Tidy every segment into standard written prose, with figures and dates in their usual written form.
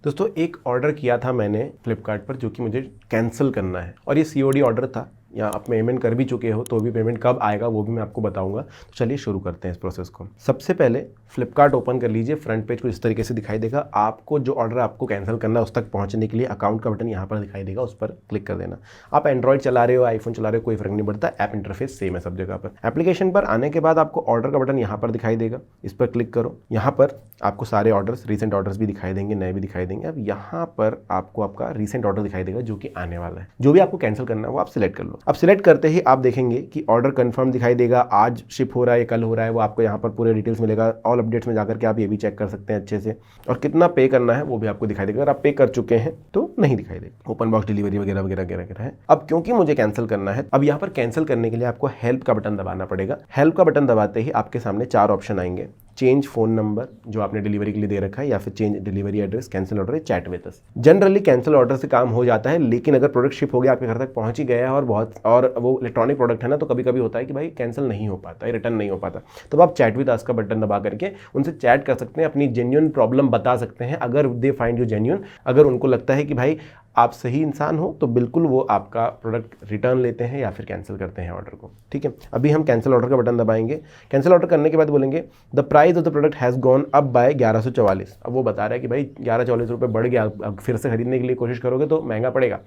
दोस्तों एक ऑर्डर किया था मैंने फ्लिपकार्ट पर जो कि मुझे कैंसिल करना है और ये COD ऑर्डर था, या आप पेमेंट कर भी चुके हो तो भी पेमेंट कब आएगा वो भी मैं आपको बताऊंगा। तो चलिए शुरू करते हैं इस प्रोसेस को। सबसे पहले फ्लिपकार्ट ओपन कर लीजिए। फ्रंट पेज को इस तरीके से दिखाई देगा। आपको जो ऑर्डर आपको कैंसिल करना है उस तक पहुंचने के लिए अकाउंट का बटन यहाँ पर दिखाई देगा, उस पर क्लिक कर देना। आप एंड्रॉइड चला रहे हो, आईफोन चला रहे हो, कोई फर्क नहीं पड़ता, ऐप इंटरफेस सेम है सब जगह पर। एप्लीकेशन पर आने के बाद आपको ऑर्डर का बटन यहाँ पर दिखाई देगा, इस पर क्लिक करो। यहाँ पर आपको सारे ऑर्डर्स, रीसेंट ऑर्डर्स भी दिखाई देंगे, नए भी दिखाई देंगे। अब यहाँ पर आपको आपका रीसेंट ऑर्डर दिखाई देगा जो कि आने वाला है। जो भी आपको कैंसिल करना है वो आप सिलेक्ट कर लो। अब सिलेक्ट करते ही आप देखेंगे कि ऑर्डर कंफर्म दिखाई देगा, आज शिप हो रहा है, कल हो रहा है, वो आपको यहाँ पर पूरे डिटेल्स मिलेगा। ऑल अपडेट्स में जाकर के आप ये भी चेक कर सकते हैं अच्छे से, और कितना पे करना है वो भी आपको दिखाई देगा। अगर आप पे कर चुके हैं तो नहीं दिखाई देगा। ओपन बॉक्स डिलीवरी वगैरह वगैरह वगैरह है। अब क्योंकि मुझे कैंसिल करना है, अब यहाँ पर कैंसिल करने के लिए आपको हेल्प का बटन दबाना पड़ेगा। हेल्प का बटन दबाते ही आपके सामने 4 ऑप्शन आएंगे। चेंज फोन नंबर जो आपने डिलीवरी के लिए दे रखा है, या फिर change delivery address, cancel order, chat with us. Generally cancel order से काम हो जाता है, लेकिन अगर प्रोडक्ट शिप हो गया, आपके घर तक पहुंच ही गया है और वो इलेक्ट्रॉनिक प्रोडक्ट है ना, तो कभी कभी होता है कि भाई कैंसिल नहीं हो पाता है, रिटर्न नहीं हो पाता। तो आप चैट विद अस का बटन दबा करके उनसे चैट कर सकते हैं, अपनी जेन्युइन प्रॉब्लम बता सकते हैं। अगर दे फाइंड यू जेन्युइन, अगर उनको लगता है कि भाई आप सही इंसान हो, तो बिल्कुल वो आपका प्रोडक्ट रिटर्न लेते हैं या फिर कैंसिल करते हैं ऑर्डर को। ठीक है, अभी हम कैंसिल ऑर्डर का बटन दबाएंगे। कैंसिल ऑर्डर करने के बाद बोलेंगे the price of the product has gone up by 1144। अब वो बता रहा है कि भाई 1144 रुपये बढ़ गया, अब फिर से खरीदने के लिए कोशिश करोगे तो महंगा पड़ेगा।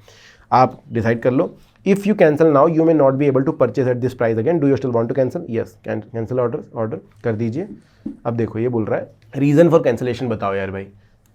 आप डिसाइड कर लो। If you cancel now you may not be able to purchase at this price again, do you still want to cancel? Yes, cancel order कर दीजिए। अब देखो ये बोल रहा है रीज़न फॉर कैंसिलेशन बताओ यार भाई।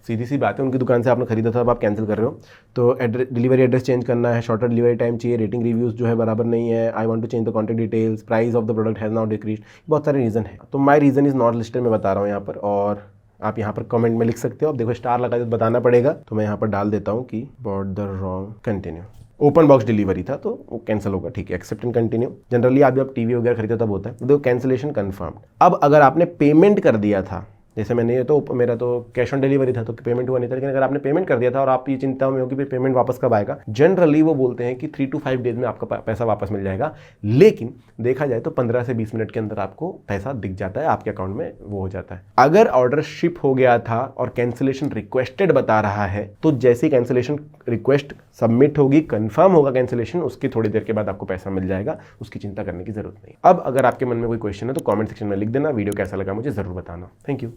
सीधी सी बात है, उनकी दुकान से आपने खरीदा था, अब आप कैंसिल कर रहे हो। तो डिलीवरी एड्रेस चेंज करना है, शॉर्टर डिलीवरी टाइम चाहिए, रेटिंग रिव्यूज़ जो है बराबर नहीं है, I want to change the contact details, price of the product has not decrease. बहुत सारे रीज़न है, तो my reason is not listed मैं बता रहा हूँ यहाँ पर, और आप यहाँ पर कमेंट में लिख सकते हो। अब देखो स्टार लगा के बताना पड़ेगा, तो मैं यहाँ पर डाल देता हूँ कि bought the wrong, continue. Open box delivery था तो वो कैंसिल होगा, ठीक है, एक्सेप्ट एंड कंटिन्यू। जनरली आप जब टीवी वगैरह खरीदते तब होता है। तो देखो कैंसिलेशन कंफर्म्ड। अब अगर आपने पेमेंट कर दिया था, जैसे मैंने ये तो मेरा तो कैश ऑन डिलीवरी था तो पेमेंट हुआ नहीं था, लेकिन अगर आपने पेमेंट कर दिया था और आप ये चिंता में हो कि पेमेंट वापस कब आएगा, जनरली वो बोलते हैं कि 3 to 5 डेज में आपका पैसा वापस मिल जाएगा। लेकिन देखा जाए तो 15 से 20 मिनट के अंदर आपको पैसा दिख जाता है, आपके अकाउंट में वो हो जाता है। अगर ऑर्डर शिप हो गया था और कैंसिलेशन रिक्वेस्टेड बता रहा है, तो जैसे कैंसिलेशन रिक्वेस्ट सबमिट होगी, कंफर्म होगा कैंसिलेशन, उसकी थोड़ी देर के बाद आपको पैसा मिल जाएगा, उसकी चिंता करने की जरूरत नहीं। अब अगर आपके मन में कोई क्वेश्चन है तो कमेंट सेक्शन में लिख देना। वीडियो कैसा लगा मुझे जरूर बताना। Thank you.